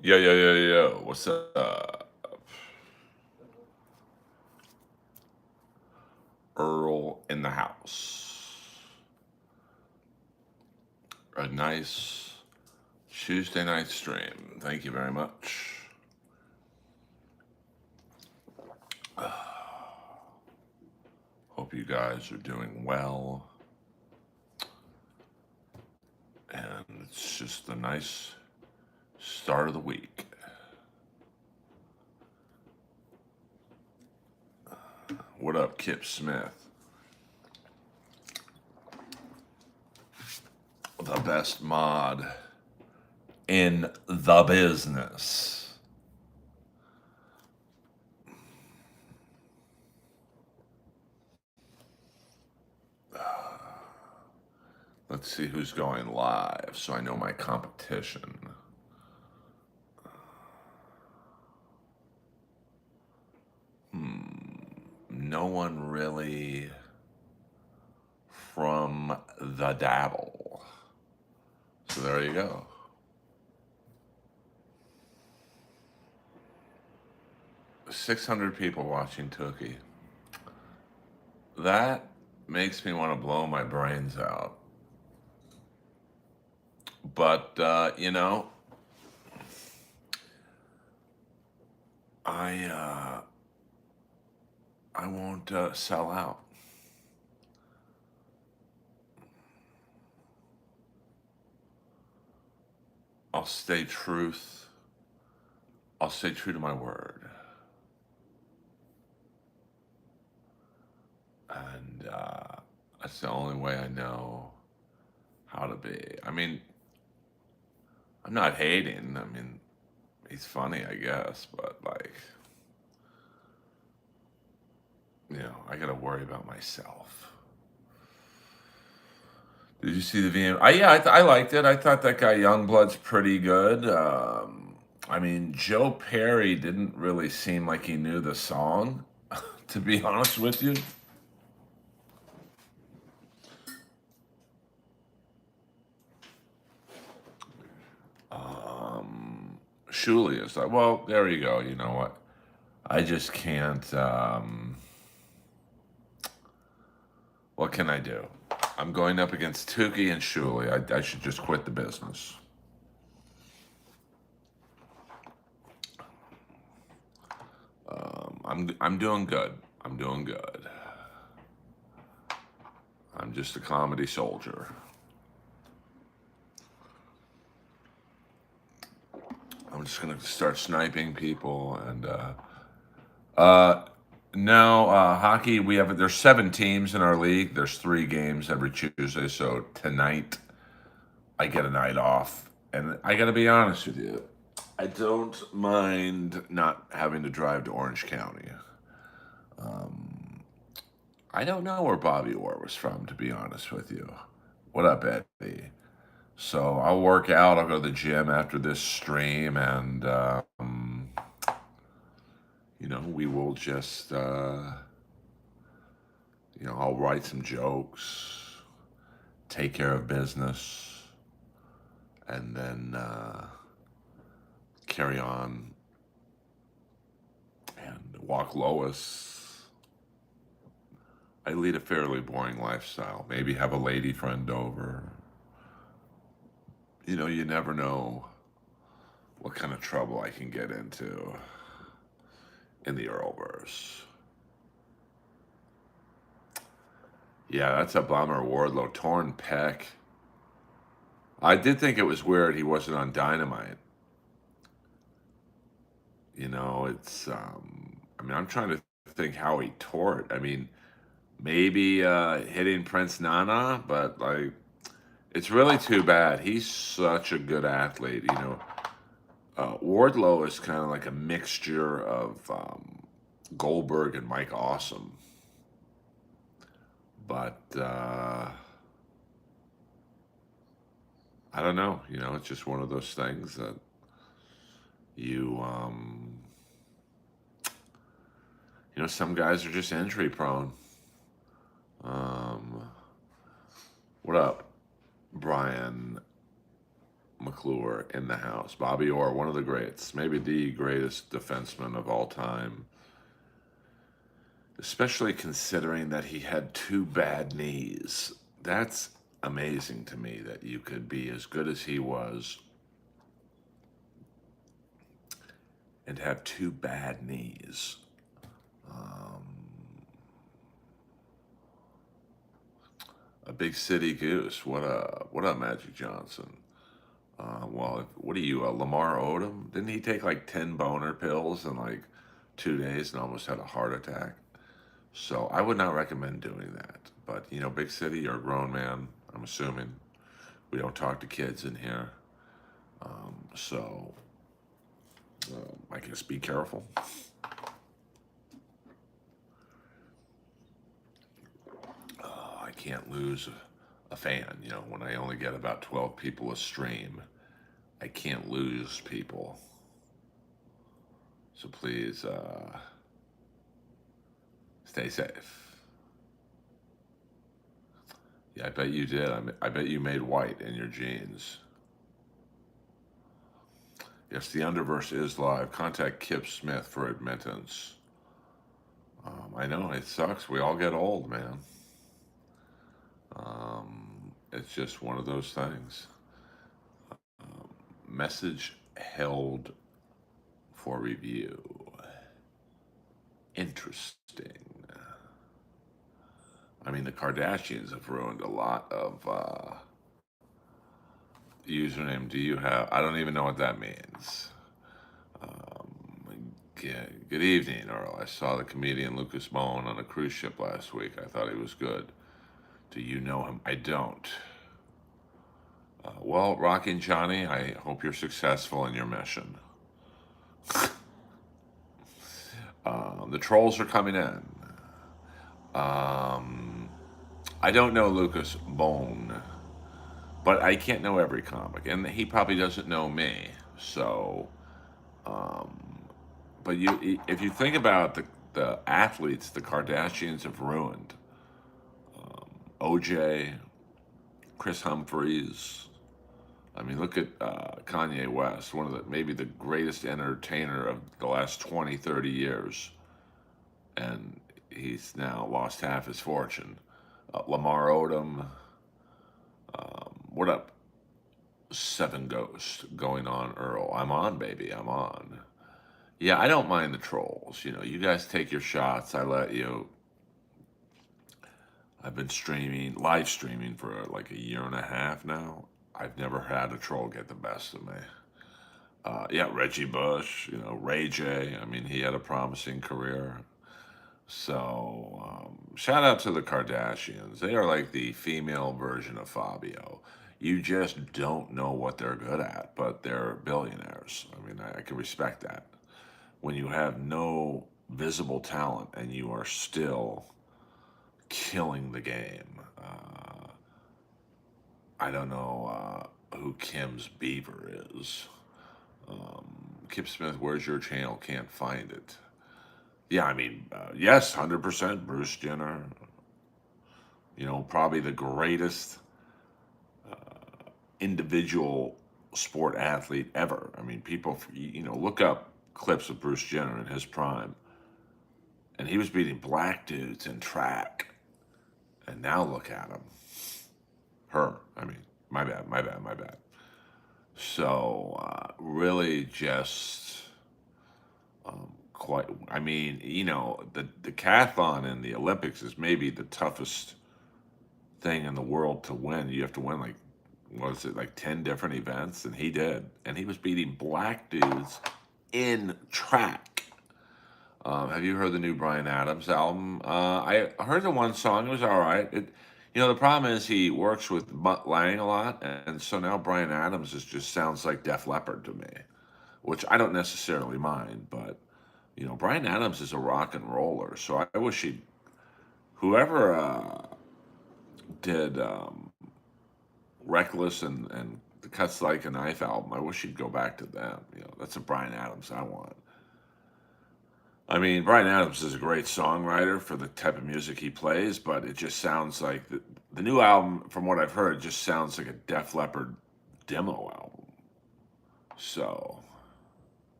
Yeah, yeah, yeah, yeah. What's up? Earl in the house. A nice Tuesday night stream. Thank you very much. Hope you guys are doing well. And it's just a nice start of the week. What up, Kip Smith? The best mod in the business. Let's see who's going live so I know my competition. No one really from the dabble. So there you go. $600 people watching Tookie. That makes me want to blow my brains out. But I I won't sell out. I'll stay truth. I'll stay true to my word, and that's the only way I know how to be. I mean, I'm not hating. I mean, he's funny, I guess, but like, I got to worry about myself. Did you see the VM? Yeah, I liked it. I thought that guy Youngblood's pretty good. I mean, Joe Perry didn't really seem like he knew the song, to be honest with you. Shuli is like, well, there you go. You know what? I just can't. What can I do? I'm going up against Tukey and Shuli. I should just quit the business. I'm doing good. I'm doing good. I'm just a comedy soldier. I'm just gonna start sniping people and no hockey. There's 7 teams in our league. There's 3 games every Tuesday. So tonight I get a night off, and I gotta be honest with you. I don't mind not having to drive to Orange County. I don't know where Bobby Orr was from, to be honest with you. What up, Eddie? So I'll work out. I'll go to the gym after this stream, and we will just, I'll write some jokes, take care of business, and then carry on and walk Lois. I lead a fairly boring lifestyle. Maybe have a lady friend over. You never know what kind of trouble I can get into in the Earlverse. Yeah, that's a bummer. Wardlow, torn pec. I did think it was weird he wasn't on Dynamite. I mean, I'm trying to think how he tore it. I mean, maybe hitting Prince Nana, but like, it's really too bad. He's such a good athlete. Wardlow is kind of like a mixture of Goldberg and Mike Awesome. But I don't know. It's just one of those things that you, some guys are just injury prone. What up, Brian McClure in the house. Bobby Orr, one of the greats, maybe the greatest defenseman of all time, especially considering that he had two bad knees. That's amazing to me that you could be as good as he was and have two bad knees. Um, a big city goose. What a Magic Johnson. Well, what are you, Lamar Odom? Didn't he take like 10 boner pills in like 2 days and almost had a heart attack? So I would not recommend doing that. But, big city, you're a grown man, I'm assuming. We don't talk to kids in here. So I guess be careful. I can't lose a fan, when I only get about 12 people a stream. I can't lose people. So please stay safe. Yeah, I bet you did. I bet you made white in your jeans. Yes, the Underverse is live. Contact Kip Smith for admittance. I know, it sucks. We all get old, man. It's just one of those things. Message held for review. Interesting. I mean, the Kardashians have ruined a lot of username. Do you have? I don't even know what that means. Good evening, Earl. I saw the comedian Lucas Bowen on a cruise ship last week. I thought he was good. Do you know him? I don't. Well, Rockin' Johnny, I hope you're successful in your mission. The trolls are coming in. Um, I don't know Lucas Bone, but I can't know every comic, and he probably doesn't know me. So, but if you think about the athletes the Kardashians have ruined, OJ, Chris Humphries. I mean, look at Kanye West, one of maybe the greatest entertainer of the last 20, 30 years. And he's now lost half his fortune. Lamar Odom. What up, Seven Ghost going on, Earl? I'm on, baby. I'm on. Yeah, I don't mind the trolls. You guys take your shots. I let you. I've been live streaming for like a year and a half now. I've never had a troll get the best of me. Yeah, Reggie Bush, Ray J. I mean, he had a promising career. So, shout out to the Kardashians. They are like the female version of Fabio. You just don't know what they're good at, but they're billionaires. I mean, I can respect that. When you have no visible talent and you are still killing the game. I don't know who Kim's Beaver is. Kip Smith, where's your channel? Can't find it. Yeah, I mean, yes, 100% Bruce Jenner. Probably the greatest individual sport athlete ever. I mean, people, look up clips of Bruce Jenner in his prime. And he was beating black dudes in track. And now look at him. Her. I mean, my bad, my bad, my bad. So, really just quite, I mean, the decathlon in the Olympics is maybe the toughest thing in the world to win. You have to win like, what is it, like 10 different events? And he did. And he was beating black dudes in track. Have you heard the new Bryan Adams album? I heard the one song. It was all right. The problem is he works with Mutt Lange a lot, and so now Bryan Adams just sounds like Def Leppard to me, which I don't necessarily mind. But Bryan Adams is a rock and roller, so I wish whoever did Reckless and the Cuts Like a Knife album, I wish he'd go back to them. That's a Bryan Adams I want. I mean, Bryan Adams is a great songwriter for the type of music he plays, but it just sounds like the new album, from what I've heard, just sounds like a Def Leppard demo album. So,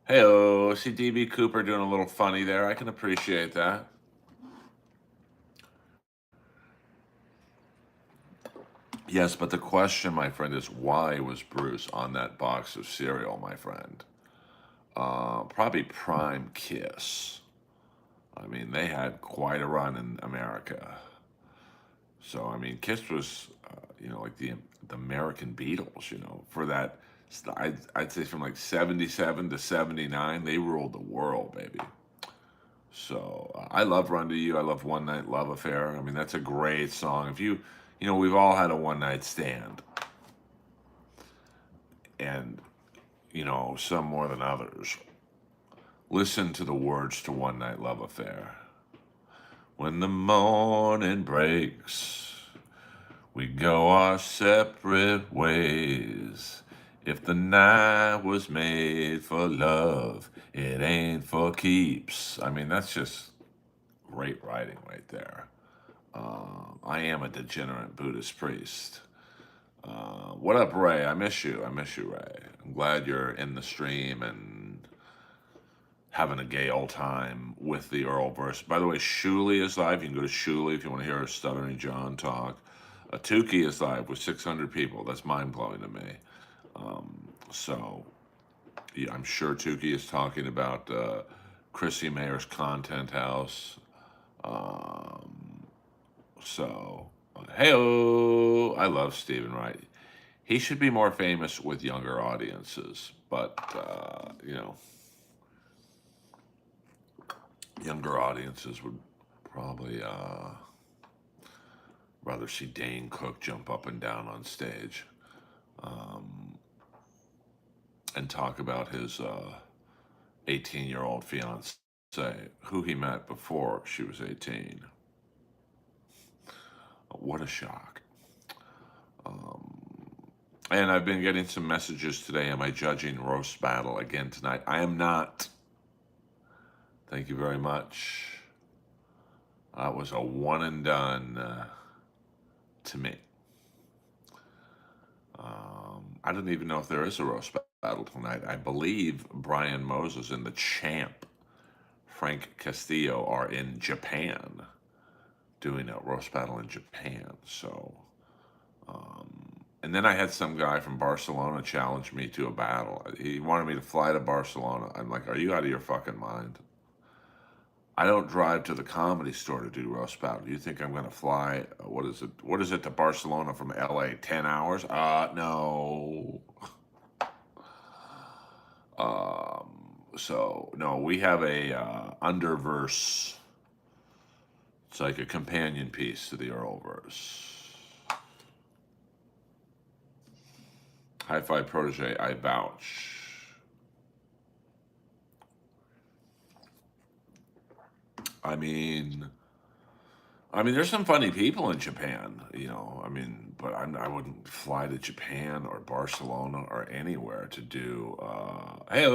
hey, see DB Cooper doing a little funny there. I can appreciate that. Yes, but the question, my friend, is why was Bruce on that box of cereal, my friend? Probably Prime Kiss. I mean, they had quite a run in America. So, I mean, Kiss was, like the American Beatles, for that. I'd say from like 77 to 79, they ruled the world, baby. So I love Run to You. I love One Night Love Affair. I mean, that's a great song. We've all had a one night stand, and, some more than others. Listen to the words to One Night Love Affair. When the morning breaks, we go our separate ways. If the night was made for love, it ain't for keeps. I mean, that's just great writing right there. I am a degenerate Buddhist priest. What up, Ray? I miss you. I miss you, Ray. I'm glad you're in the stream and having a gay old time with the Earlverse. By the way, Shuli is live. You can go to Shuli if you want to hear a Stuttering John talk. Tukey is live with 600 people. That's mind blowing to me. So, yeah, I'm sure Tukey is talking about Chrissy Mayer's Content House. So, hey, I love Stephen Wright. He should be more famous with younger audiences, but younger audiences would probably rather see Dane Cook jump up and down on stage and talk about his 18-year-old fiance, who he met before she was 18. What a shock. And I've been getting some messages today. Am I judging Roast Battle again tonight? I am not. Thank you very much. It was a one and done to me. I don't even know if there is a roast battle tonight. I believe Brian Moses and the champ, Frank Castillo, are in Japan doing a roast battle in Japan. So, and then I had some guy from Barcelona challenge me to a battle. He wanted me to fly to Barcelona. I'm like, are you out of your fucking mind? I don't drive to the Comedy Store to do roast battle. Do you think I'm going to fly? What is it? What is it to Barcelona from LA? 10 hours? No. So no, we have a Underverse. It's like a companion piece to the Earlverse. Hi-Fi Protege, I vouch. I mean, there's some funny people in Japan, but I wouldn't fly to Japan or Barcelona or anywhere to do. Hey,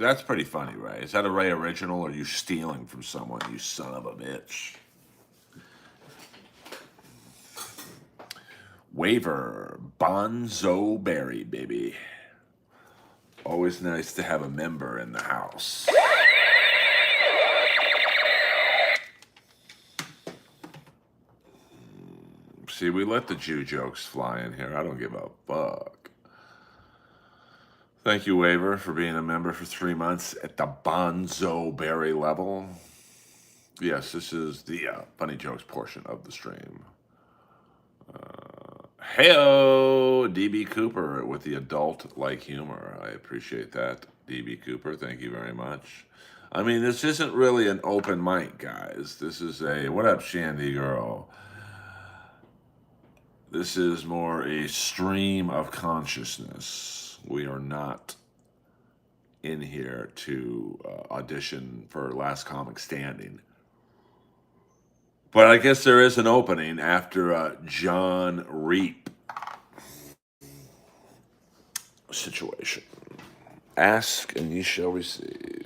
that's pretty funny, Ray. Is that a Ray original, or are you stealing from someone, you son of a bitch? Waiver, Bonzo Berry, baby. Always nice to have a member in the house. See, we let the Jew jokes fly in here. I don't give a fuck. Thank you, Waiver, for being a member for 3 months at the Bonzo Berry level. Yes, this is the funny jokes portion of the stream. Heyo, DB Cooper with the adult-like humor. I appreciate that, DB Cooper. Thank you very much. I mean, this isn't really an open mic, guys. This is what up, Shandy girl? This is more a stream of consciousness. We are not in here to audition for Last Comic Standing. But I guess there is an opening after John Reap situation. Ask and ye shall receive.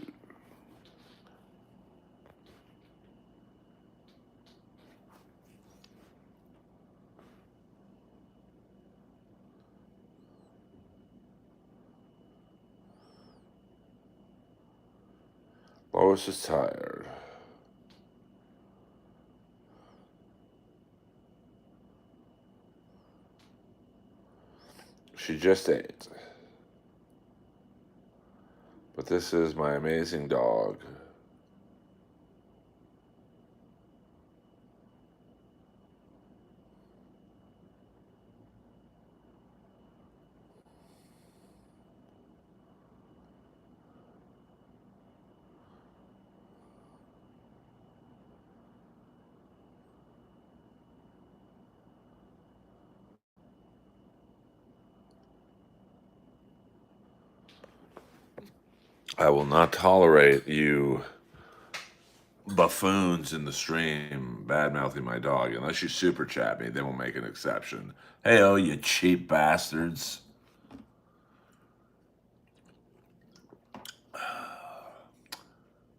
Lois is tired. She just ate. But this is my amazing dog. I will not tolerate you buffoons in the stream bad mouthing my dog. Unless you super chat me, then we'll make an exception. Hey, oh, you cheap bastards.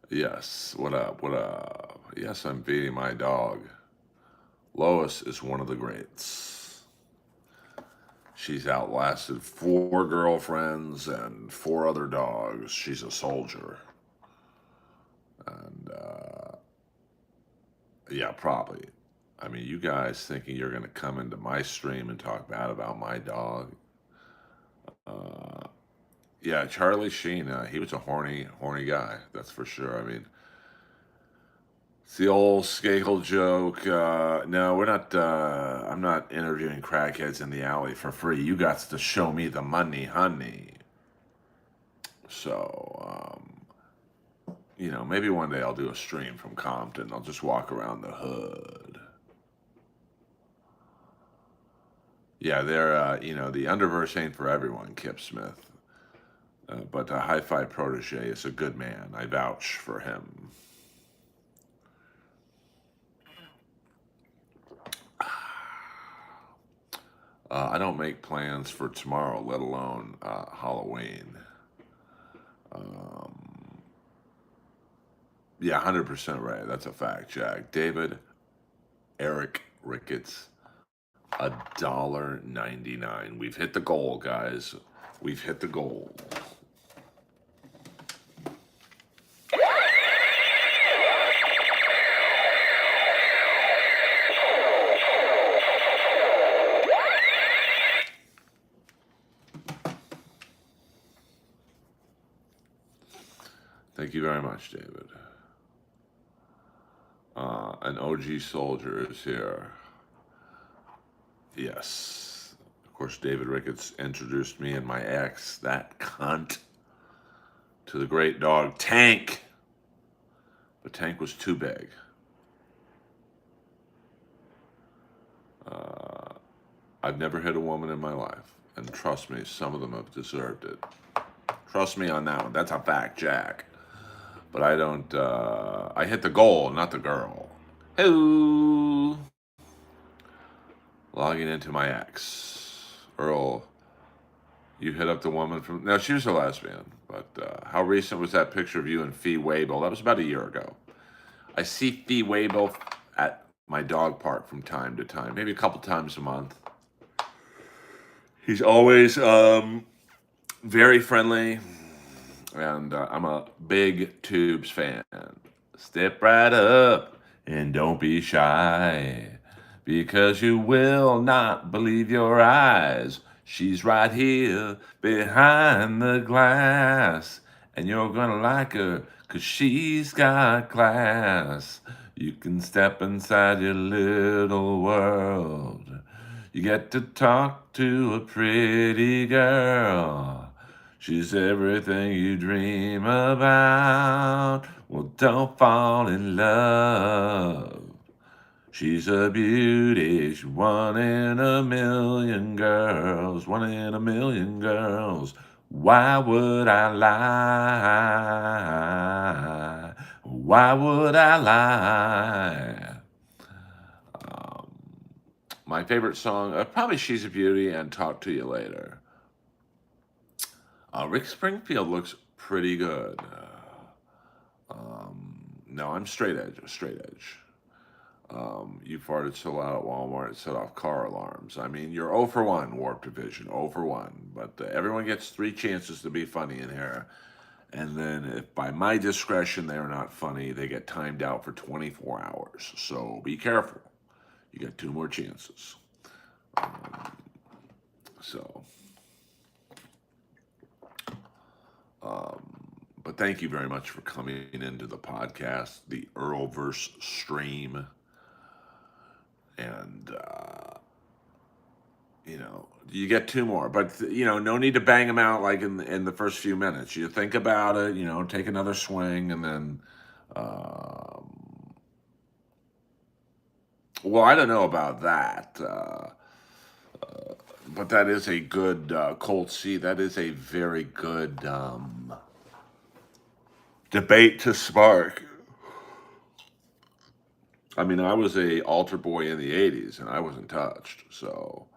Yes, what up, what up? Yes, I'm feeding my dog. Lois is one of the greats. She's outlasted 4 girlfriends and 4 other dogs. She's a soldier. And, yeah, probably. I mean, you guys thinking you're going to come into my stream and talk bad about my dog? Yeah, Charlie Sheen, he was a horny guy. That's for sure. I mean, it's the old Skakel joke. No, we're not. I'm not interviewing crackheads in the alley for free. You got to show me the money, honey. So, maybe one day I'll do a stream from Compton. I'll just walk around the hood. Yeah, the Underverse ain't for everyone, Kip Smith. But Hi-Fi Protege is a good man. I vouch for him. I don't make plans for tomorrow, let alone Halloween. Yeah, 100% right. That's a fact, Jack. David, Eric Ricketts, $1.99. We've hit the goal, guys. We've hit the goal. Thank you very much, David. An OG soldier is here. Yes. Of course, David Ricketts introduced me and my ex, that cunt, to the great dog Tank. But Tank was too big. I've never hit a woman in my life. And trust me, some of them have deserved it. Trust me on that one. That's a fact, Jack. But I don't, I hit the goal, not the girl. Hello. Logging into my ex. Earl, you hit up the woman from, no, she was a lesbian. But how recent was that picture of you and Fee Waybill? That was about a year ago. I see Fee Waybill at my dog park from time to time, maybe a couple times a month. He's always very friendly, and I'm a big Tubes fan. Step right up and don't be shy, because you will not believe your eyes. She's right here behind the glass, and you're gonna like her, 'cause she's got class. You can step inside your little world. You get to talk to a pretty girl. She's everything you dream about. Well, don't fall in love. She's a beauty. She's 1 in a million girls. 1 in a million girls. Why would I lie? Why would I lie? My favorite song, probably She's a Beauty and Talk to You Later. Rick Springfield looks pretty good. No, I'm straight edge, straight edge. You farted so loud at Walmart, it set off car alarms. I mean, you're 0 for 1, Warp Division, 0 for 1. But everyone gets 3 chances to be funny in here. And then if by my discretion they are not funny, they get timed out for 24 hours. So be careful. You get two more chances. So, but thank you very much for coming into the podcast, the Earlverse stream. And, you get two more, but no need to bang them out like in the first few minutes. You think about it, take another swing, and then, well, I don't know about that, but that is a good Colt C. That is a very good debate to spark. I mean, I was a altar boy in the '80s, and I wasn't touched. So,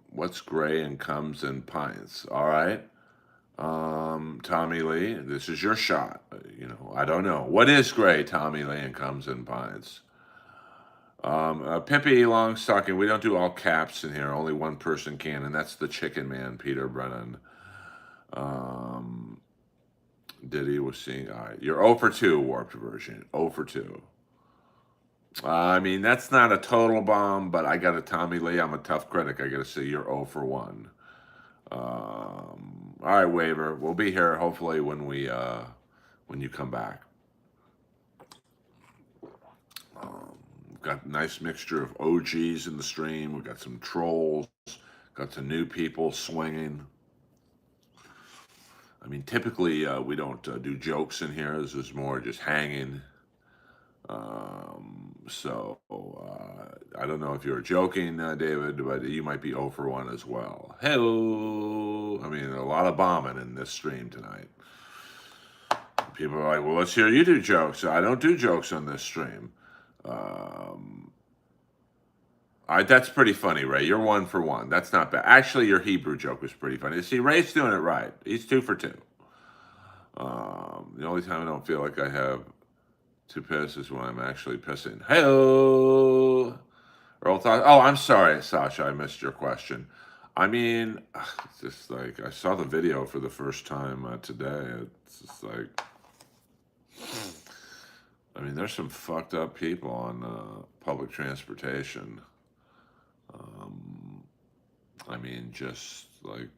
what's gray and comes in pints? All right. Tommy Lee, this is your shot. I don't know. What is gray, Tommy Lee, and comes in pints? Pippi Longstocking, we don't do all caps in here. Only one person can, and that's the Chicken Man, Peter Brennan. Diddy was seeing. All right, you're 0 for 2, warped version. 0 for 2. I mean, that's not a total bomb, but I got a Tommy Lee. I'm a tough critic. I got to say you're 0 for 1. All right, Waiver. We'll be here hopefully when you come back. We've got a nice mixture of OGs in the stream. We've got some trolls. Got some new people swinging. I mean, typically we don't do jokes in here. This is more just hanging. So I don't know if you're joking, David, but you might be 0 for 1 as well. Hello. I mean, a lot of bombing in this stream tonight. People are like, well, let's hear you do jokes. I don't do jokes on this stream. That's pretty funny, Ray. You're 1 for 1. That's not bad. Actually, your Hebrew joke was pretty funny. See, Ray's doing it right. He's 2 for 2. The only time I don't feel like I have to piss is when I'm actually pissing. Hello. Earl thought, oh, I'm sorry, Sasha. I missed your question. I mean, it's just like I saw the video for the first time today. It's just like, I mean, there's some fucked up people on public transportation. I mean, just like,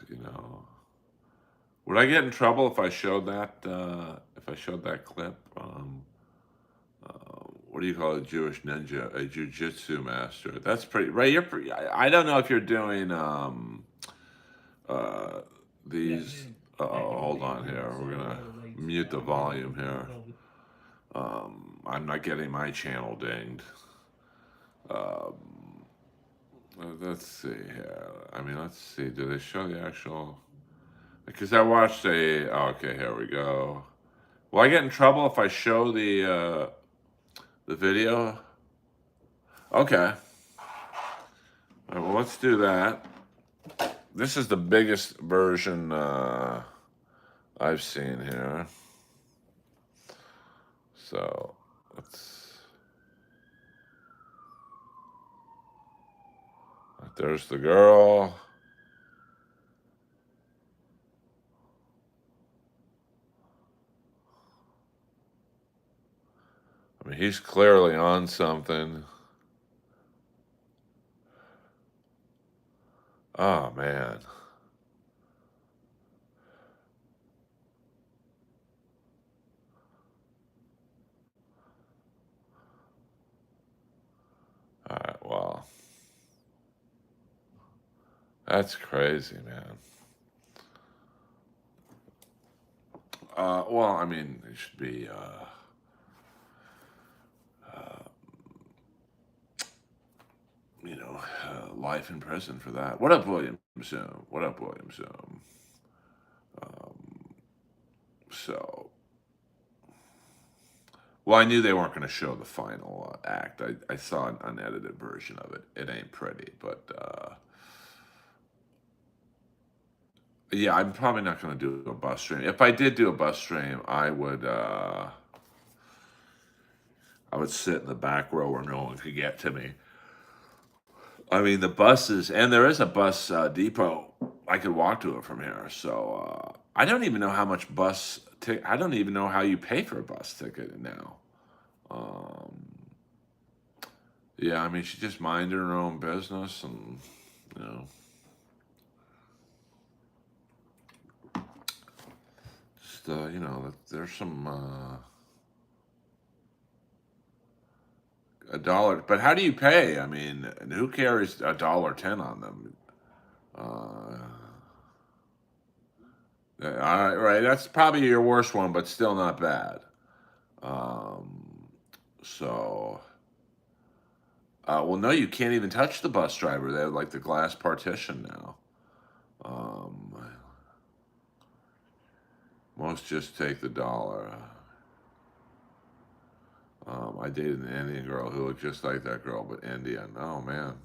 you know, would I get in trouble if I showed that? If I showed that clip? What do you call a Jewish ninja? A jujitsu master. That's pretty. Ray, you're pretty. I don't know if you're doing these. Hold on here. We're gonna mute the volume here. I'm not getting my channel dinged. Let's see here. I mean, let's see. Do they show the actual? Because I watched a. Oh, okay, here we go. Will I get in trouble if I show the video? Okay. All right, well, let's do that. This is the biggest version I've seen here. So let's. There's the girl. I mean, he's clearly on something. Oh, man. All right, well. That's crazy, man. Well, I mean, it should be, life in prison for that. What up, Williams? What up, Williams? So, well, I knew they weren't going to show the final act. I saw an unedited version of it. It ain't pretty, but yeah, I'm probably not going to do a bus stream. If I did do a bus stream, I would sit in the back row where no one could get to me. I mean, the buses, and there is a bus depot. I could walk to it from here. So I don't even know how much bus ticket. I don't even know how you pay for a bus ticket now. Um, yeah, I mean, she just minded her own business, and you know, just there's some a dollar. But how do you pay? I mean, and who carries $1.10 on them? Uh, all right, right. That's probably your worst one, but still not bad. Um, so, well, no, you can't even touch the bus driver. They have like the glass partition now. Um, most just take the dollar. I dated an Indian girl who looked just like that girl, but Indian. Oh man.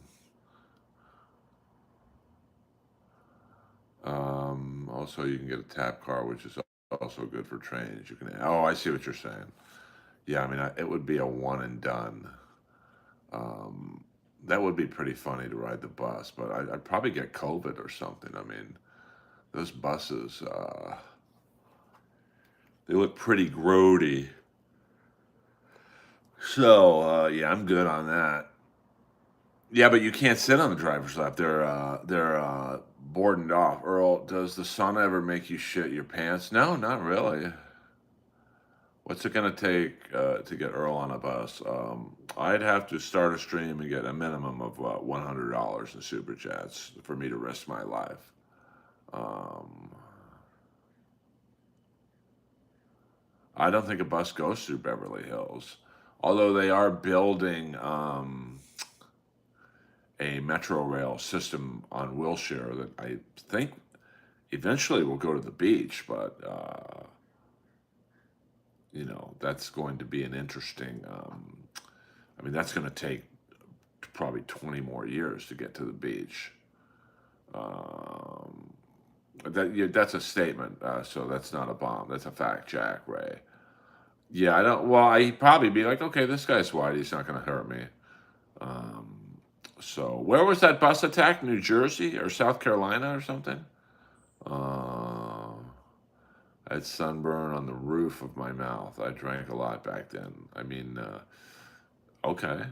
Also, you can get a tap car, which is also good for trains. You can. Oh, I see what you're saying. Yeah, I mean, it would be a one and done. Um, that would be pretty funny to ride the bus, but I'd probably get COVID or something. I mean, those buses, they look pretty grody. So, yeah, I'm good on that. Yeah, but you can't sit on the driver's lap. They're boarded off. Earl, does the sun ever make you shit your pants? No, not really. What's it gonna take to get Earl on a bus? I'd have to start a stream and get a minimum of $100 in super chats for me to risk my life. Um, I don't think a bus goes through Beverly Hills, although they are building a metro rail system on Wilshire that I think eventually will go to the beach, but that's going to be an interesting. I mean, that's going to take probably 20 more years to get to the beach. Um, that's a statement, so that's not a bomb. That's a fact, Jack Ray. Yeah, I don't. Well, I'd probably be like, okay, this guy's white. He's not going to hurt me. Um, so, where was that bus attack? New Jersey or South Carolina or something? Uh, I had sunburn on the roof of my mouth. I drank a lot back then. I mean, okay.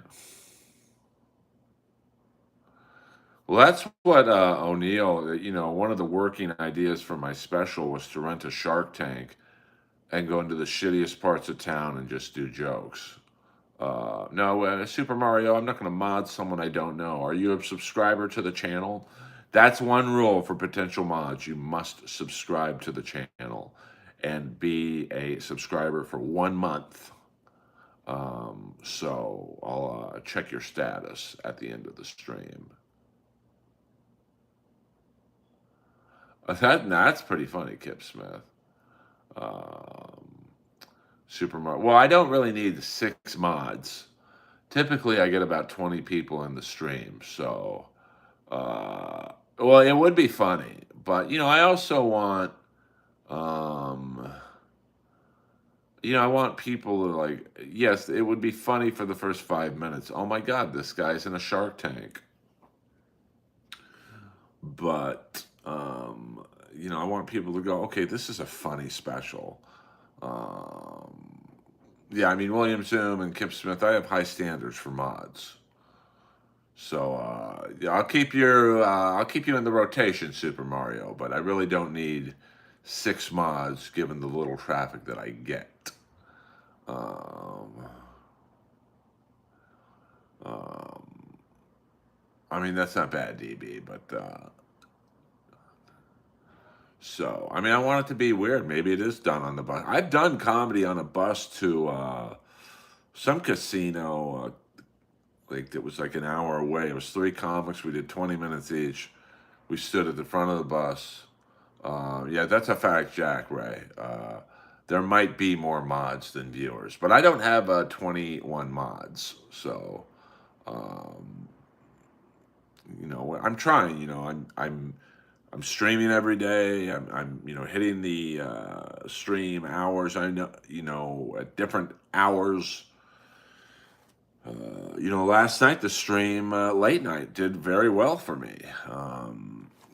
Well, that's what O'Neill, one of the working ideas for my special was to rent a Shark Tank and go into the shittiest parts of town and just do jokes. No, Super Mario, I'm not going to mod someone I don't know. Are you a subscriber to the channel? That's one rule for potential mods. You must subscribe to the channel and be a subscriber for 1 month. So I'll check your status at the end of the stream. That's pretty funny, Kip Smith. Um, Super Mario. Well, I don't really need 6 mods. Typically, I get about 20 people in the stream. So, well, it would be funny, but I also want, um, I want people to like. Yes, it would be funny for the first 5 minutes. Oh my God, this guy's in a Shark Tank. But I want people to go, okay, this is a funny special. Um, yeah, I mean William Zoom and Kip Smith. I have high standards for mods. So yeah, I'll keep you in the rotation, Super Mario. But I really don't need 6 mods given the little traffic that I get. Um, um, I mean that's not bad, DB, but so I mean I want it to be weird. Maybe it is done on the bus. I've done comedy on a bus to some casino. Like it was like an hour away. It was 3 comics. We did 20 minutes each. We stood at the front of the bus. Yeah, that's a fact, Jack Ray. There might be more mods than viewers, but I don't have 21 mods, so um, I'm trying. I'm streaming every day. I'm hitting the stream hours. I know at different hours. Last night the stream late night did very well for me.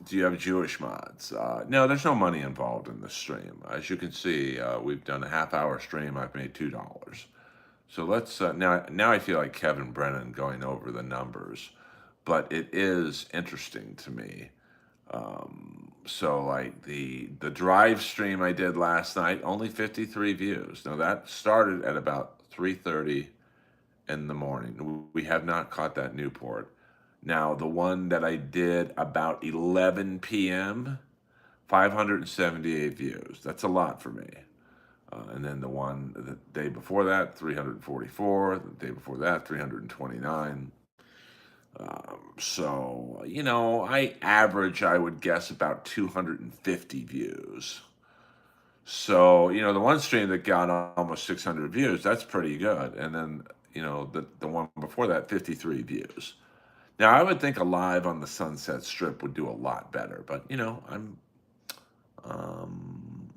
Do you have Jewish mods? No, there's no money involved in the stream. As you can see, we've done a half-hour stream. I've made $2. So let's now. I feel like Kevin Brennan going over the numbers, but it is interesting to me. So like the drive stream I did last night, only 53 views. Now that started at about 3:30 in the morning. We have not caught that Newport. Now, the one that I did about 11 p.m., 578 views. That's a lot for me. And then the one the day before that, 344. The day before that, 329. I average, I would guess, about 250 views. So, the one stream that got almost 600 views, that's pretty good. And then, the one before that, 53 views. Now, I would think a live on the Sunset Strip would do a lot better, but, um,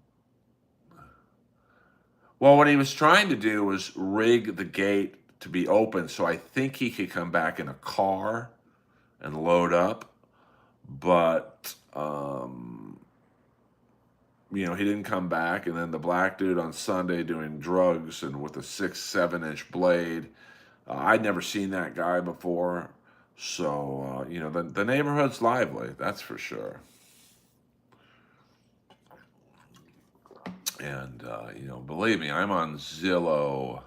well, what he was trying to do was rig the gate to be open, so I think he could come back in a car and load up, but, he didn't come back. And then the black dude on Sunday doing drugs and with a 6, 7 inch blade. I'd never seen that guy before. So, the neighborhood's lively, that's for sure. And, believe me, I'm on Zillow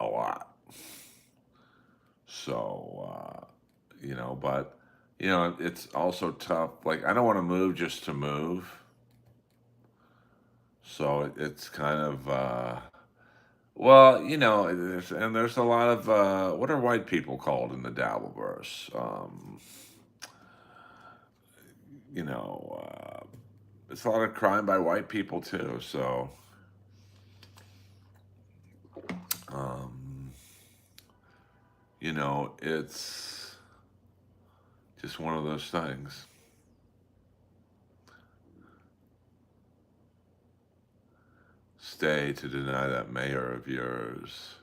a lot. So, but, it's also tough. Like, I don't want to move just to move. So it's kind of, well, there's a lot of, what are white people called in the Dabbleverse? You know, it's a lot of crime by white people too. So, um, it's just one of those things. Stay to deny that mayor of yours.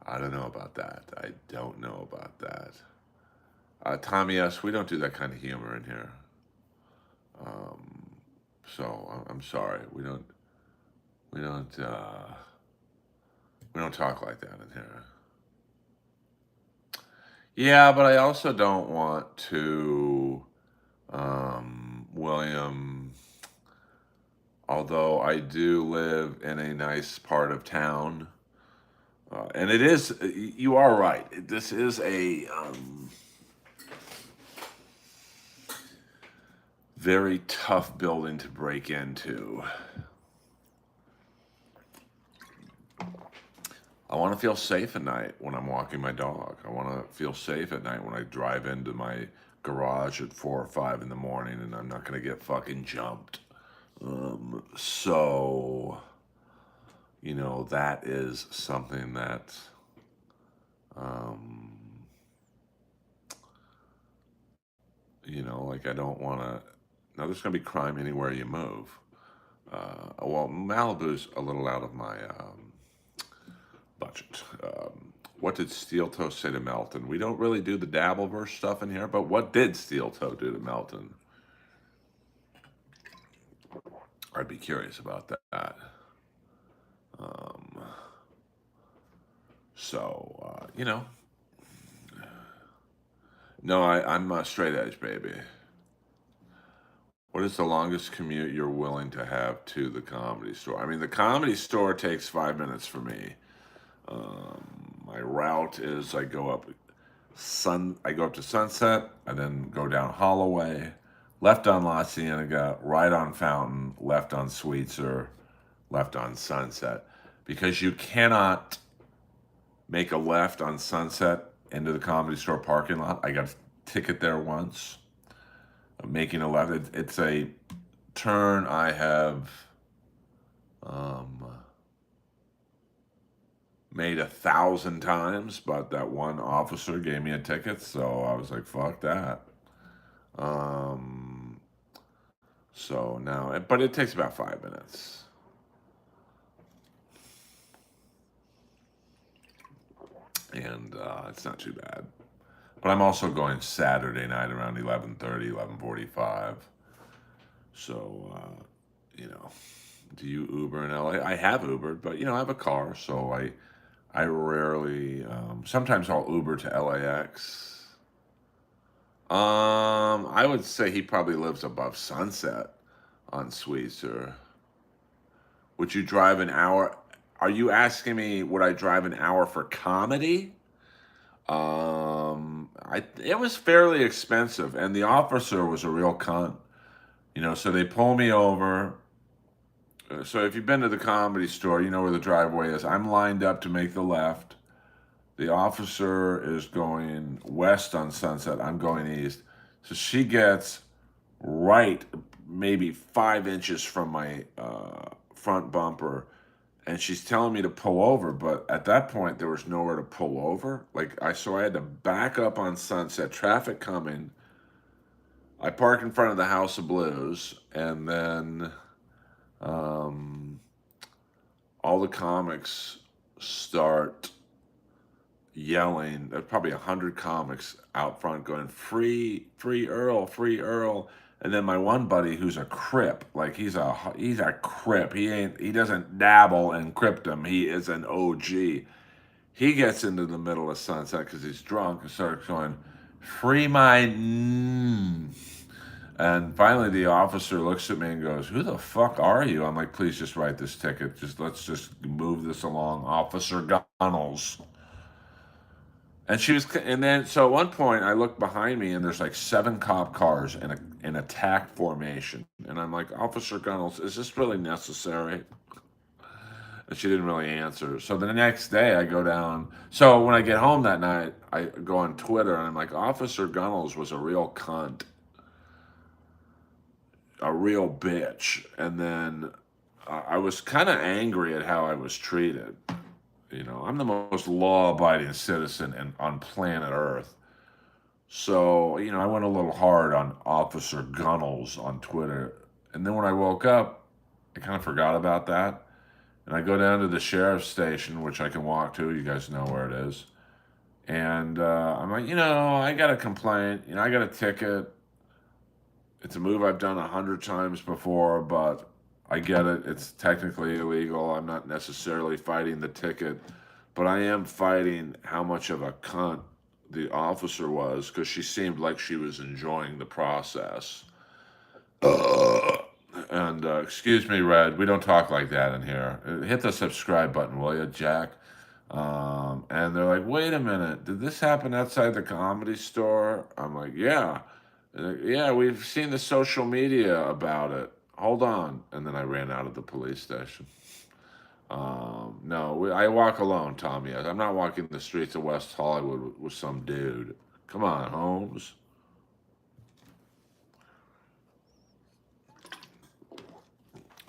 I don't know about that. I don't know about that. Tommy S., we don't do that kind of humor in here. Um, I'm sorry. We don't, we don't talk like that in here. Yeah, but I also don't want to, William, although I do live in a nice part of town, and it is, you are right. This is a very tough building to break into. I want to feel safe at night when I'm walking my dog. I want to feel safe at night when I drive into my garage at 4 or 5 in the morning and I'm not going to get fucking jumped. So, that is something that, like I don't want to. Now, there's going to be crime anywhere you move. Well, Malibu's a little out of my budget. What did Steel Toe say to Melton? We don't really do the Dabbleverse stuff in here, but what did Steel Toe do to Melton? I'd be curious about that. No, I'm a straight edge, baby. What is the longest commute you're willing to have to the Comedy Store? I mean, the Comedy Store takes 5 minutes for me. My route is I go up to Sunset, I then go down Holloway, left on La Cienega, right on Fountain, left on Sweetser, left on Sunset. Because you cannot make a left on Sunset into the Comedy Store parking lot. I got a ticket there once. Making a left. It's a turn I have made 1,000 times, but that one officer gave me a ticket, so I was like, fuck that. So now, but it takes about 5 minutes. and it's not too bad. But I'm also going Saturday night around 11:30, 11:45. So, you know, do you Uber in LA? I have Ubered, but I have a car, so I rarely. Sometimes I'll Uber to LAX. I would say he probably lives above Sunset on Sweetser. Would you drive an hour? Are you asking me would I drive an hour for comedy? It was fairly expensive, and the officer was a real cunt. So they pull me over. So if you've been to the Comedy Store, you know where the driveway is. I'm lined up to make the left. The officer is going west on Sunset. I'm going east. So she gets right, maybe 5 inches from my front bumper, and she's telling me to pull over. But at that point, there was nowhere to pull over. So I had to back up on Sunset. Traffic coming. I park in front of the House of Blues, and then um, all the comics start yelling. There's probably 100 comics out front going free, free Earl, free Earl. And then my one buddy, who's a Crip, like he's a Crip. He doesn't dabble in Cripdom. He is an OG. He gets into the middle of Sunset because he's drunk and starts going, free my. And finally, the officer looks at me and goes, "Who the fuck are you?" I'm like, "Please just write this ticket. Let's just move this along, Officer Gunnels." And then so at one point I look behind me and there's like 7 cop cars in attack formation, and I'm like, "Officer Gunnels, is this really necessary?" And she didn't really answer. So the next day I go down. So when I get home that night, I go on Twitter and I'm like, "Officer Gunnels was a real cunt, a real bitch." And then I was kind of angry at how I was treated. I'm the most law-abiding citizen on planet Earth. So, I went a little hard on Officer Gunnels on Twitter. And then when I woke up, I kind of forgot about that. And I go down to the sheriff's station, which I can walk to. You guys know where it is. And I'm like, I got a complaint. I got a ticket. It's a move I've done 100 times before, but I get it. It's technically illegal. I'm not necessarily fighting the ticket, but I am fighting how much of a cunt the officer was, because she seemed like she was enjoying the process. Uh, and excuse me, Red, we don't talk like that in here. Hit the subscribe button, will you, Jack? And they're like, "Wait a minute, did this happen outside the Comedy Store?" I'm like, "Yeah." Yeah, we've seen the social media about it. Hold on. And then I ran out of the police station. No, I walk alone, Tommy. I'm not walking the streets of West Hollywood with some dude. Come on, Holmes.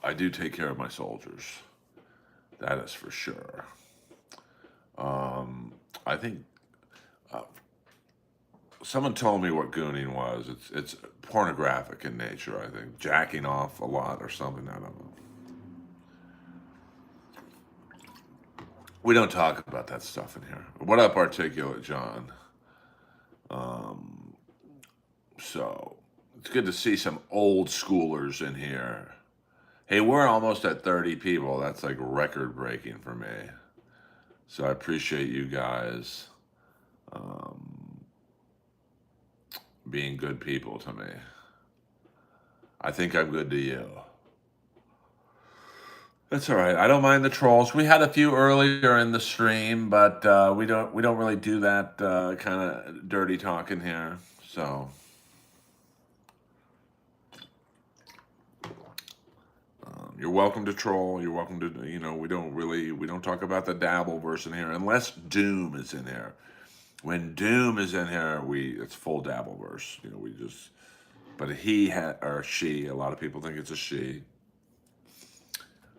I do take care of my soldiers. That is for sure. I think uh, someone told me what gooning was. It's pornographic in nature, I think. Jacking off a lot or something. I don't know. We don't talk about that stuff in here. What up, Articulate John? Um, so it's good to see some old schoolers in here. Hey, we're almost at 30 people. That's like record breaking for me. So I appreciate you guys um, being good people to me. I think I'm good to you. That's all right. I don't mind the trolls. We had a few earlier in the stream, but we don't really do that kind of dirty talking here. So you're welcome to troll. You're welcome to we don't talk about the Dabbleverse in here unless Doom is in here. When Doom is in here, it's full Dabbleverse. But or she. A lot of people think it's a she.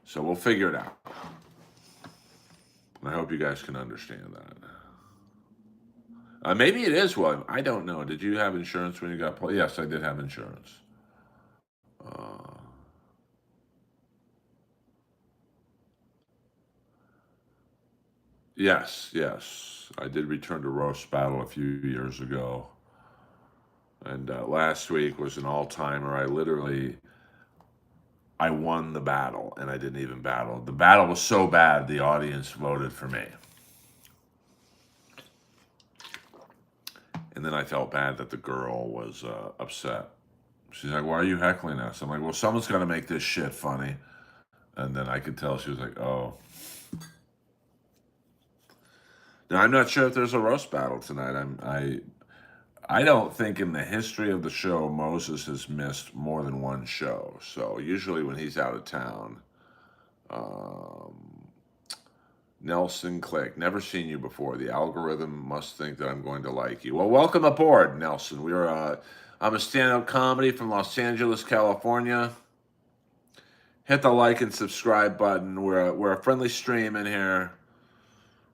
So we'll figure it out. I hope you guys can understand that. Maybe it is William. I don't know. Did you have insurance when you got pulled? Yes, I did have insurance. Uh, Yes, yes. I did return to roast battle a few years ago, and last week was an all timer. I won the battle, and I didn't even battle. The battle was so bad, the audience voted for me, and then I felt bad that the girl was upset. She's like, "Why are you heckling us?" I'm like, "Well, someone's got to make this shit funny." And then I could tell she was like, "Oh." Now I'm not sure if there's a roast battle tonight. I don't think in the history of the show Moses has missed more than one show. So usually when he's out of town, um, Nelson Click, never seen you before. The algorithm must think that I'm going to like you. Well, welcome aboard, Nelson. I'm a stand-up comedy from Los Angeles, California. Hit the like and subscribe button. We're a friendly stream in here.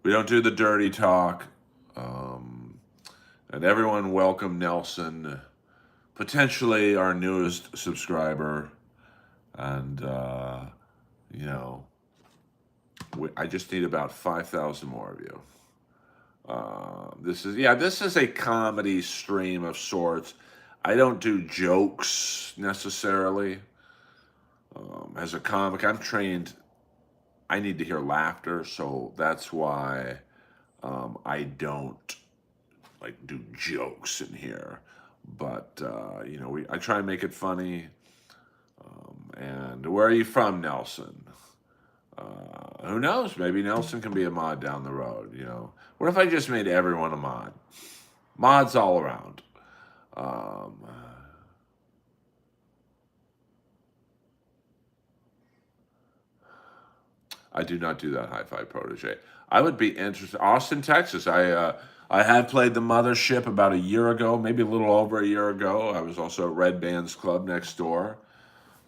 We don't do the dirty talk. Um, and everyone welcome Nelson, potentially our newest subscriber. And, you know, I just need about 5,000 more of you. This is a comedy stream of sorts. I don't do jokes necessarily. As a comic, I'm trained. I need to hear laughter, so that's why I don't like do jokes in here. But I try and make it funny. And where are you from, Nelson? Who knows? Maybe Nelson can be a mod down the road. What if I just made everyone a mod? Mods all around. Um, I do not do that hi-fi protege. I would be interested. Austin, Texas. I had played the Mothership about a year ago, maybe a little over a year ago. I was also at Red Band's Club next door.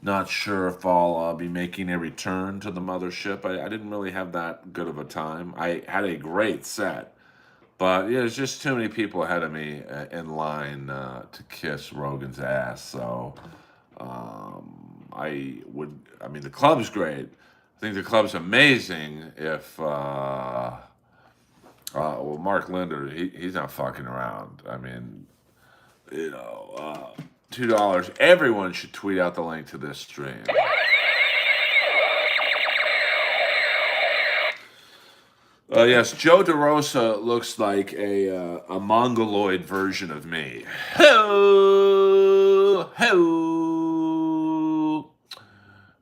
Not sure if I'll be making a return to the Mothership. I didn't really have that good of a time. I had a great set, but yeah, there's just too many people ahead of me in line to kiss Rogan's ass. So I mean, the club's great. I think the club's amazing if, well, Mark Linder, he's not fucking around. I mean, $2. Everyone should tweet out the link to this stream. Yes, Joe DeRosa looks like a mongoloid version of me. Ho, ho.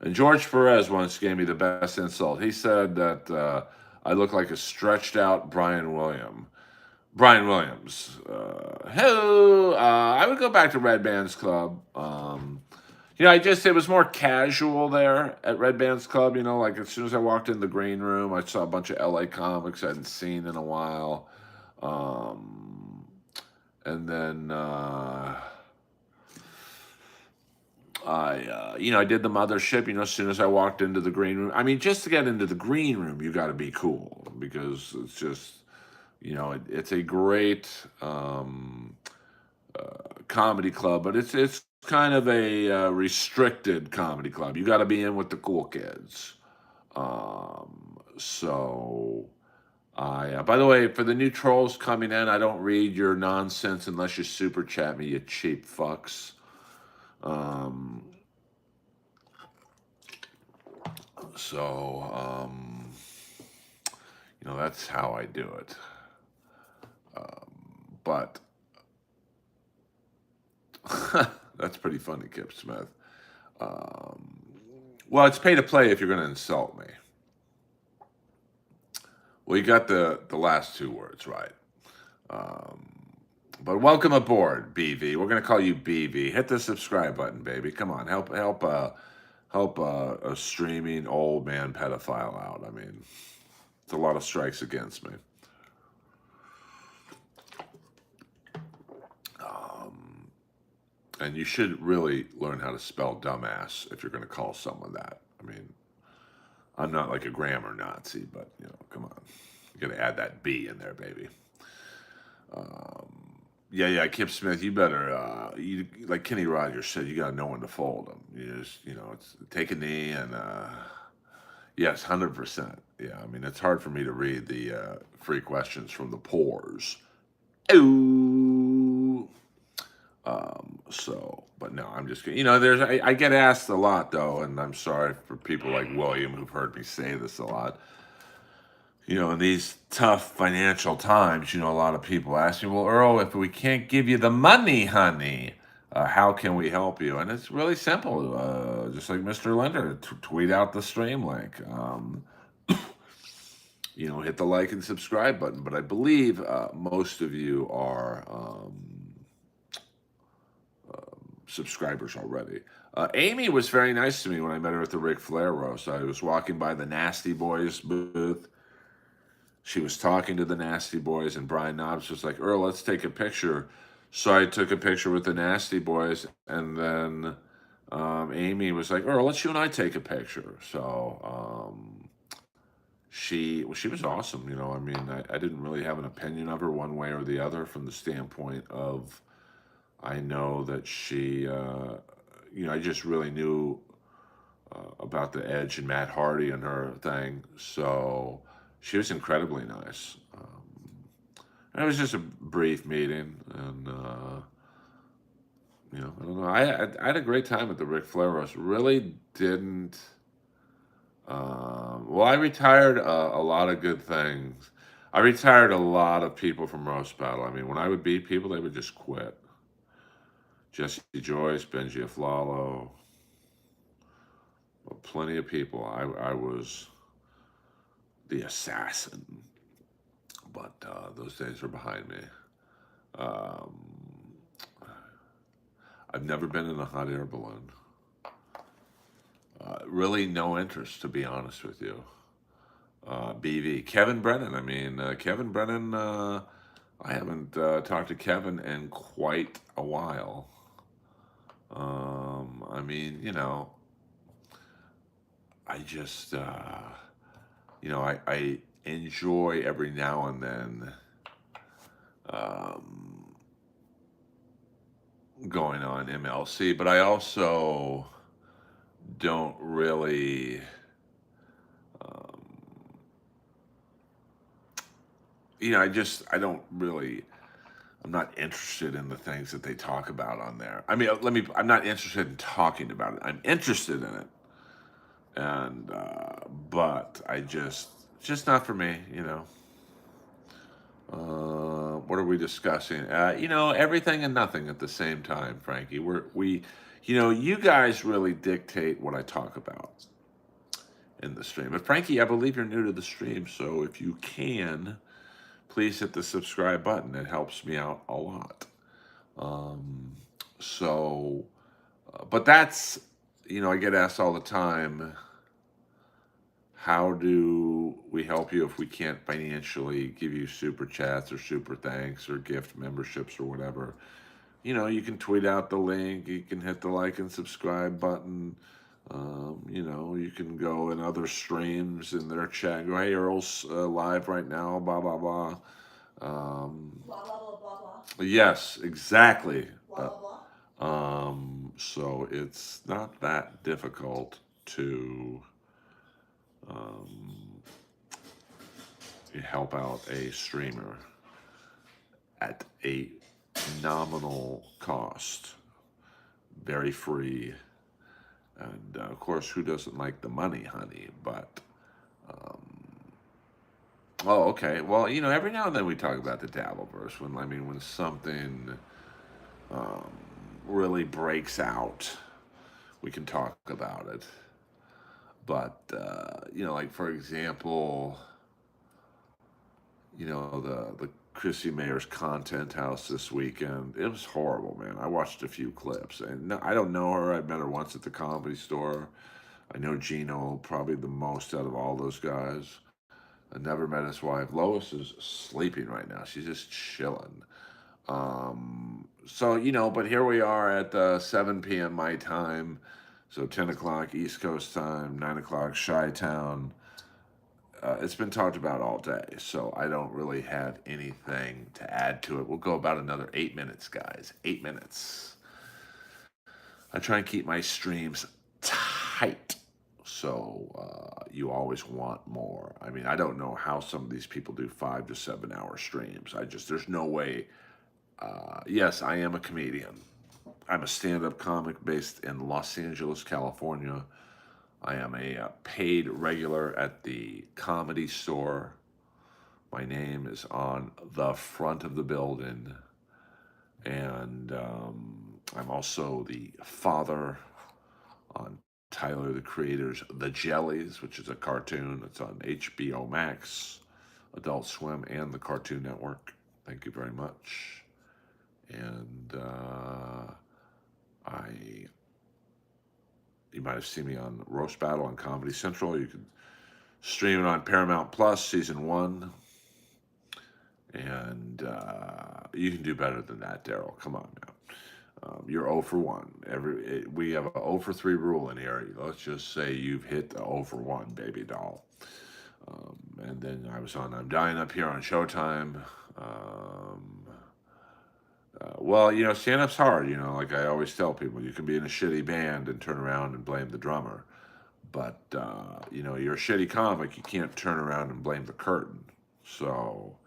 And George Perez once gave me the best insult. He said that I look like a stretched out Brian Williams. Brian Williams. Hello. I would go back to Red Band's Club. It was more casual there at Red Band's Club. Like as soon as I walked in the green room, I saw a bunch of LA comics I hadn't seen in a while. And then I did the Mothership. As soon as I walked into the green room. I mean, just to get into the green room, you got to be cool because it's just. It's a great comedy club, but it's kind of a restricted comedy club. You got to be in with the cool kids. So, by the way, for the new trolls coming in, I don't read your nonsense unless you super chat me, you cheap fucks. So, that's how I do it. But that's pretty funny, Kip Smith. Well, it's pay to play if you're going to insult me. Well, you got the last two words right. But welcome aboard, BV. We're going to call you BV. Hit the subscribe button, baby. Come on, help a streaming old man pedophile out. I mean, it's a lot of strikes against me. And you should really learn how to spell dumbass if you're going to call someone that. I mean, I'm not like a grammar Nazi, but, come on. You got to add that B in there, baby. Kip Smith, you better, like Kenny Rogers said, you got to know when to fold them. You just, it's take a knee and, Yes, 100%. Yeah, I mean, it's hard for me to read the free questions from the pores. Ooh. But no, I'm just kidding. I get asked a lot though, and I'm sorry for people like William who've heard me say this a lot. In these tough financial times, a lot of people ask me, well, Earl, if we can't give you the money, honey, how can we help you? And it's really simple. Just like Mr. Lender, tweet out the stream link. Hit the like and subscribe button. But I believe most of you are subscribers already. Amy was very nice to me when I met her at the Ric Flair roast. I was walking by the Nasty Boys booth. She was talking to the Nasty Boys, and Brian Knobs was like, Earl, let's take a picture. So I took a picture with the Nasty Boys, and then Amy was like, Earl, let's you and I take a picture. So she was awesome. I mean, I didn't really have an opinion of her one way or the other from the standpoint of I know that I just really knew about the Edge and Matt Hardy and her thing. So she was incredibly nice. It was just a brief meeting, and I don't know. I had a great time at the Ric Flair roast. Really didn't. Well, I retired a lot of good things. I retired a lot of people from roast battle. I mean, when I would beat people, they would just quit. Jesse Joyce, Benji Aflalo, plenty of people. I was the assassin, but those days are behind me. Um, I've never been in a hot air balloon. Really, no interest, to be honest with you. BV Kevin Brennan. I mean, Kevin Brennan. I haven't talked to Kevin in quite a while. I mean, I just, I enjoy every now and then um, going on MLC, but I also don't really, um, I don't really, I'm not interested in the things that they talk about on there. I mean, I'm not interested in talking about it. I'm interested in it. And, but just not for me. What are we discussing? Everything and nothing at the same time, Frankie. You guys really dictate what I talk about in the stream. But Frankie, I believe you're new to the stream, so if you can, please hit the subscribe button. It helps me out a lot. Um, so, but I get asked all the time, how do we help you if we can't financially give you super chats or super thanks or gift memberships or whatever? You can tweet out the link, you can hit the like and subscribe button. You can go in other streams in their chat and go, hey, Earl's live right now, blah, blah, blah. Blah blah blah blah blah. Yes, exactly. Blah blah blah. So it's not that difficult to um, help out a streamer at a nominal cost, very free. And of course, who doesn't like the money, honey? But, oh, okay. Well, every now and then we talk about the Dabbleverse when something um, really breaks out, we can talk about it. But, like for example, the Chrissy Mayer's content house this weekend. It was horrible, man. I watched a few clips, and no, I don't know her. I met her once at the Comedy Store. I know Gino probably the most out of all those guys. I never met his wife. Lois is sleeping right now. She's just chilling. So but here we are at 7 p.m. my time, so 10 o'clock East Coast time, 9 o'clock Chi-Town. It's been talked about all day, so I don't really have anything to add to it. We'll go about another 8 minutes, guys. 8 minutes. I try and keep my streams tight So you always want more. I mean, I don't know how some of these people do 5 to 7 hour streams. There's no way. Yes, I am a comedian. I'm a stand up comic based in Los Angeles, California. I am a paid regular at the Comedy Store. My name is on the front of the building. And I'm also the father on Tyler the Creator's The Jellies, which is a cartoon. It's on HBO Max, Adult Swim, and the Cartoon Network. Thank you very much. And you might have seen me on Roast Battle on Comedy Central. You can stream it on Paramount Plus, season 1. And you can do better than that, Daryl. Come on now. You're 0 for 1. We have a 0 for 3 rule in here. Let's just say you've hit the 0 for 1, baby doll. And then I was on I'm Dying Up Here on Showtime. Well, stand-up's hard. Like I always tell people, you can be in a shitty band and turn around and blame the drummer. But, you're a shitty comic. You can't turn around and blame the curtain. So,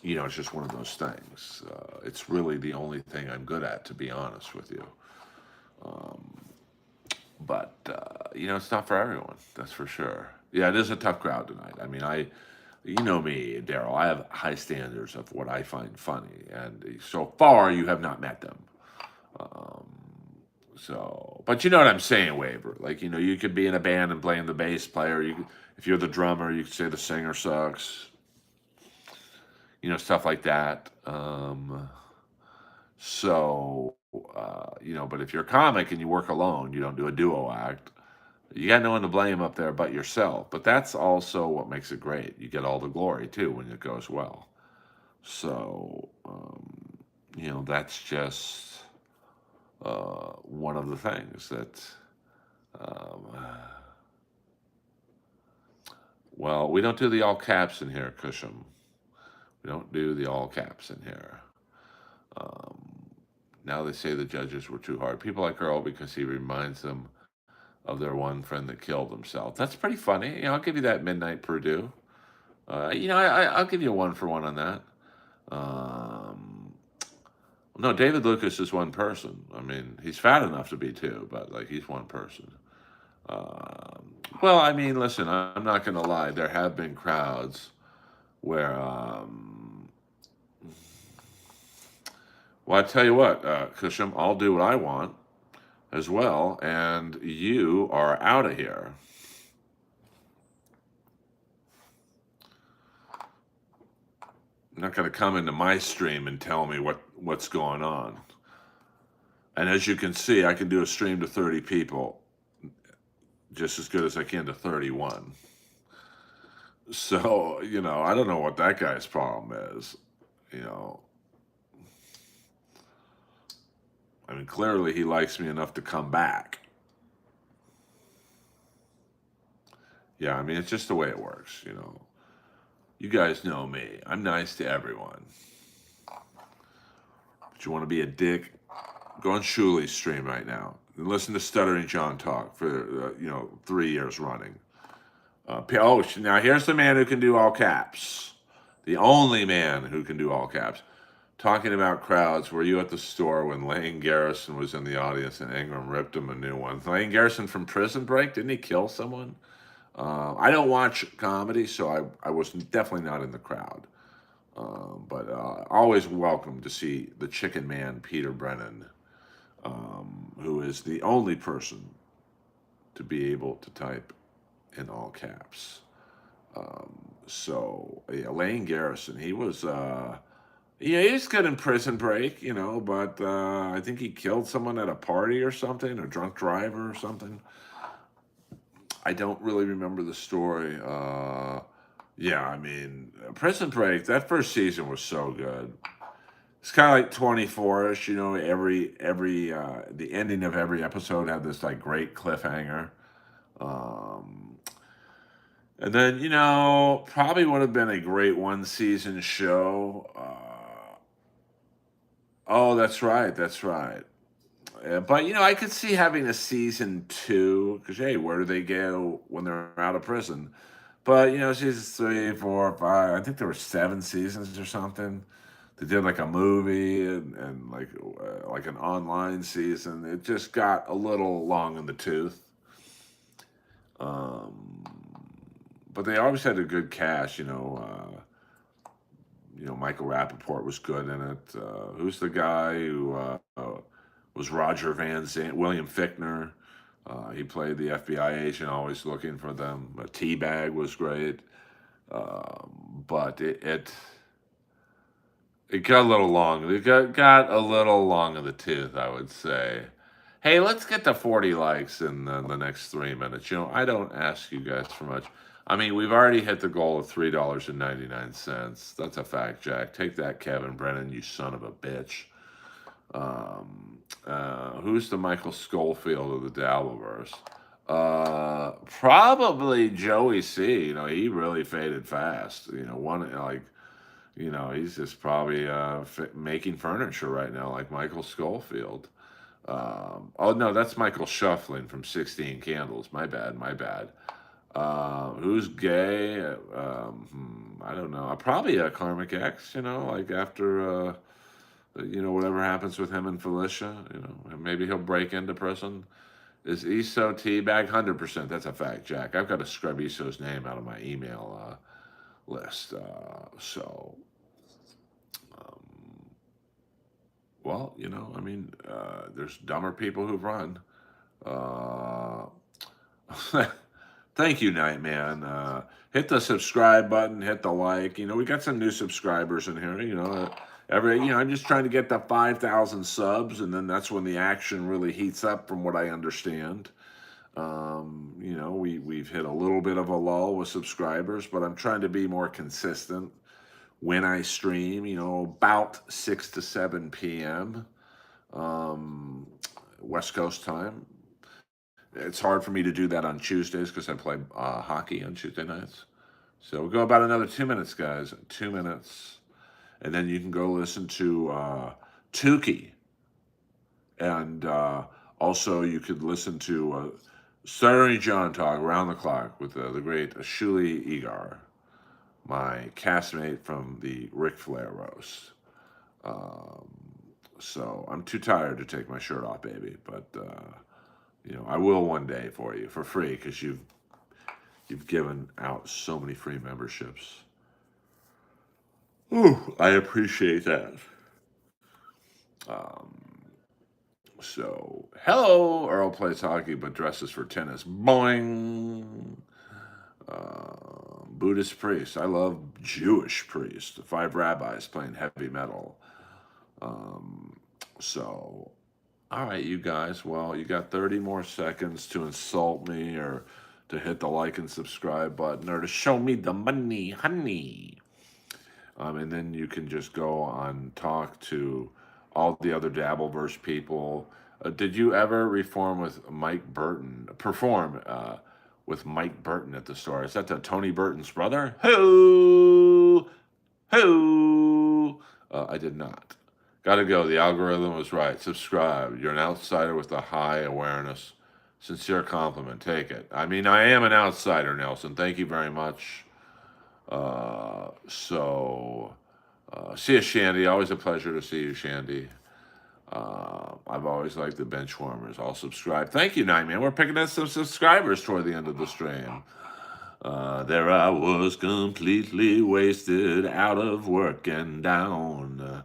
it's just one of those things. It's really the only thing I'm good at, to be honest with you. But it's not for everyone. That's for sure. Yeah, it is a tough crowd tonight. I mean, you know me, Daryl. I have high standards of what I find funny, and so far you have not met them. But you know what I'm saying, Waver. Like, you could be in a band and blame the bass player. If you're the drummer, you could say the singer sucks. Stuff like that. But if you're a comic and you work alone, you don't do a duo act, you got no one to blame up there but yourself. But that's also what makes it great. You get all the glory, too, when it goes well. So, that's just one of the things that, well, we don't do the all caps in here, Cusham. We don't do the all caps in here. Now they say the judges were too hard. People like Earl because he reminds them of their one friend that killed himself. That's pretty funny. I'll give you that, Midnight Purdue. I'll give you a 1 for 1 on that. No, David Lucas is one person. I mean, he's fat enough to be 2, but he's one person. Well, I mean, listen, I'm not going to lie. There have been crowds where, well, I tell you what, Cusham, I'll do what I want as well, and you are out of here. You're not going to come into my stream and tell me what's going on. And as you can see, I can do a stream to 30 people just as good as I can to 31. So, I don't know what that guy's problem is. I mean, clearly he likes me enough to come back. Yeah, I mean, it's just the way it works, You guys know me. I'm nice to everyone. But you want to be a dick? Go on Shuli's stream right now and listen to Stuttering John talk for, 3 years running. Now here's the man who can do all caps. The only man who can do all caps. Talking about crowds, were you at the store when Lane Garrison was in the audience and Ingram ripped him a new one? Lane Garrison from Prison Break, didn't he kill someone? I don't watch comedy, so I was definitely not in the crowd. But always welcome to see the Chicken Man, Peter Brennan, who is the only person to be able to type in all caps. Lane Garrison, he was good in Prison Break, but I think he killed someone at a party or something, a drunk driver or something. I don't really remember the story. Yeah, I mean, Prison Break, that first season was so good. It's kind of like 24-ish, the ending of every episode had this great cliffhanger. And then, probably would have been a great 1-season show. Oh, that's right. But I could see having a season two because hey, where do they go when they're out of prison? But seasons three, four, five. I think there were 7 seasons or something. They did like a movie and like an online season. It just got a little long in the tooth. Um, but they always had a good cast. Michael Rappaport was good in it. Who's the guy who was Roger Van Zant? William Fichtner. He played the FBI agent, always looking for them. Teabag was great, but it got a little long. It got a little long in the tooth, I would say. Hey, let's get to 40 likes in the next 3 minutes. I don't ask you guys for much. I mean, we've already hit the goal of $3.99. That's a fact, Jack. Take that, Kevin Brennan, you son of a bitch. Who's the Michael Schofield of the Dabbleverse? Probably Joey C. He really faded fast. He's just probably making furniture right now, like Michael Schofield. Oh no, that's Michael Shuffling from 16 Candles. My bad, my bad. Who's gay? I don't know. Probably Karmic X. Like after whatever happens with him and Felicia. Maybe he'll break into prison. Is Iso teabag? 100%. That's a fact, Jack. I've got to scrub Iso's name out of my email list. Well, I mean, there's dumber people who've run. Uh, Thank you, Nightman. Hit the subscribe button, hit the like. We got some new subscribers in here. I'm just trying to get to 5,000 subs, and then that's when the action really heats up, from what I understand. We've hit a little bit of a lull with subscribers, but I'm trying to be more consistent when I stream. About 6 to 7 p.m. West Coast time. It's hard for me to do that on Tuesdays because I play hockey on Tuesday nights. So we'll go about another 2 minutes, guys. 2 minutes. And then you can go listen to Tukey. And also you could listen to Saturday John Talk around the clock with the great Shuli Egar, my castmate from the Ric Flair roast. So I'm too tired to take my shirt off, baby. But I will one day for you for free because you've given out so many free memberships. Ooh, I appreciate that. So, hello, Earl plays hockey but dresses for tennis. Boing. Buddhist priest. I love Jewish priest. 5 rabbis playing heavy metal. So, all right, you guys. Well, you got 30 more seconds to insult me or to hit the like and subscribe button or to show me the money, honey. And then you can just go on talk to all the other Dabbleverse people. Did you ever perform with Mike Burton at the store? Is that the Tony Burton's brother? Who? I did not. Gotta go. The algorithm was right. Subscribe. You're an outsider with a high awareness. Sincere compliment. Take it. I mean, I am an outsider, Nelson. Thank you very much. See you, Shandy. Always a pleasure to see you, Shandy. I've always liked the bench warmers. I'll subscribe. Thank you, Nightman. We're picking up some subscribers toward the end of the stream. There I was completely wasted, out of work and down.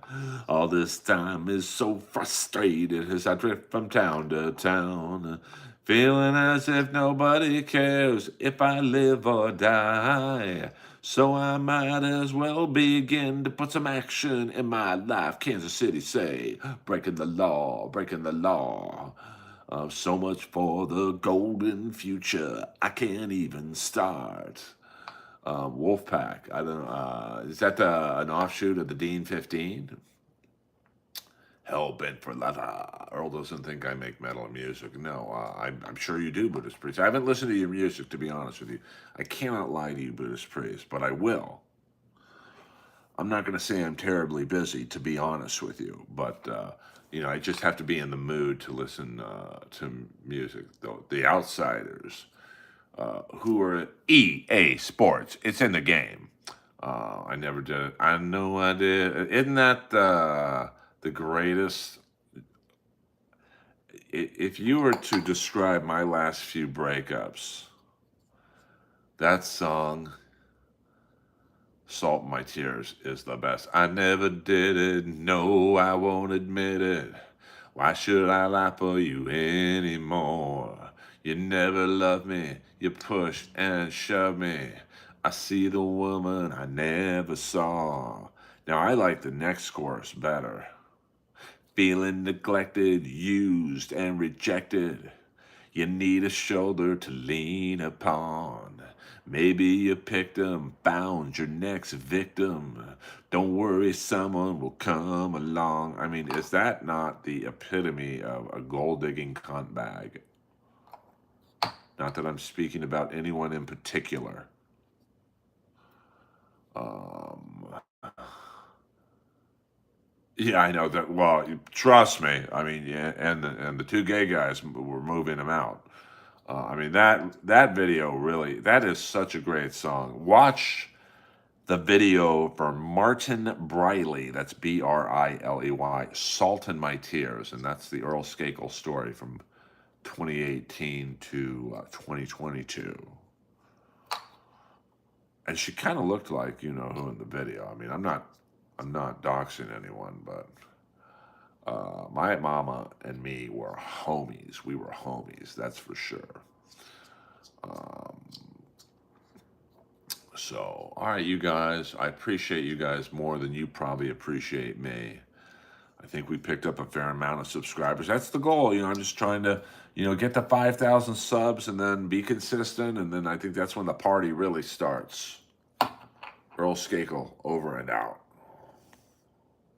All this time is so frustrated as I drift from town to town. Feeling as if nobody cares if I live or die. So I might as well begin to put some action in my life. Kansas City say, breaking the law, breaking the law. So much for the golden future. I can't even start. Wolfpack. I don't know. Is that an offshoot of the Dean 15? Hell bent for leather. Earl doesn't think I make metal music. No, I'm sure you do, Buddhist priest. I haven't listened to your music, to be honest with you. I cannot lie to you, Buddhist priest, but I will. I'm not going to say I'm terribly busy, to be honest with you, but I just have to be in the mood to listen to music. The Outsiders, who are EA Sports. It's in the game. I never did it. I know I did. Isn't that the greatest? If you were to describe my last few breakups, that song, Salt in My Tears, is the best. I never did it. No, I won't admit it. Why should I lie for you anymore? You never loved me. You pushed and shoved me. I see the woman I never saw. Now, I like the next chorus better. Feeling neglected, used, and rejected. You need a shoulder to lean upon. Maybe you picked 'em, found your next victim. Don't worry, someone will come along. I mean, is that not the epitome of a gold digging cunt bag? Not that I'm speaking about anyone in particular. Um, yeah, I know that. Well, trust me. I mean, yeah, and the two gay guys were moving him out. I mean that video really, that is such a great song. Watch the video for Martin Briley. That's Briley. Salt in My Tears, and that's the Earl Skakel story from 2018 to 2022. And she kind of looked like who in the video. I mean, I'm not doxing anyone, but my mama and me were homies. We were homies, that's for sure. Um, So, all right, you guys, I appreciate you guys more than you probably appreciate me. I think we picked up a fair amount of subscribers. That's the goal. I'm just trying to, get to 5,000 subs and then be consistent. And then I think that's when the party really starts. Earl Skakel, over and out.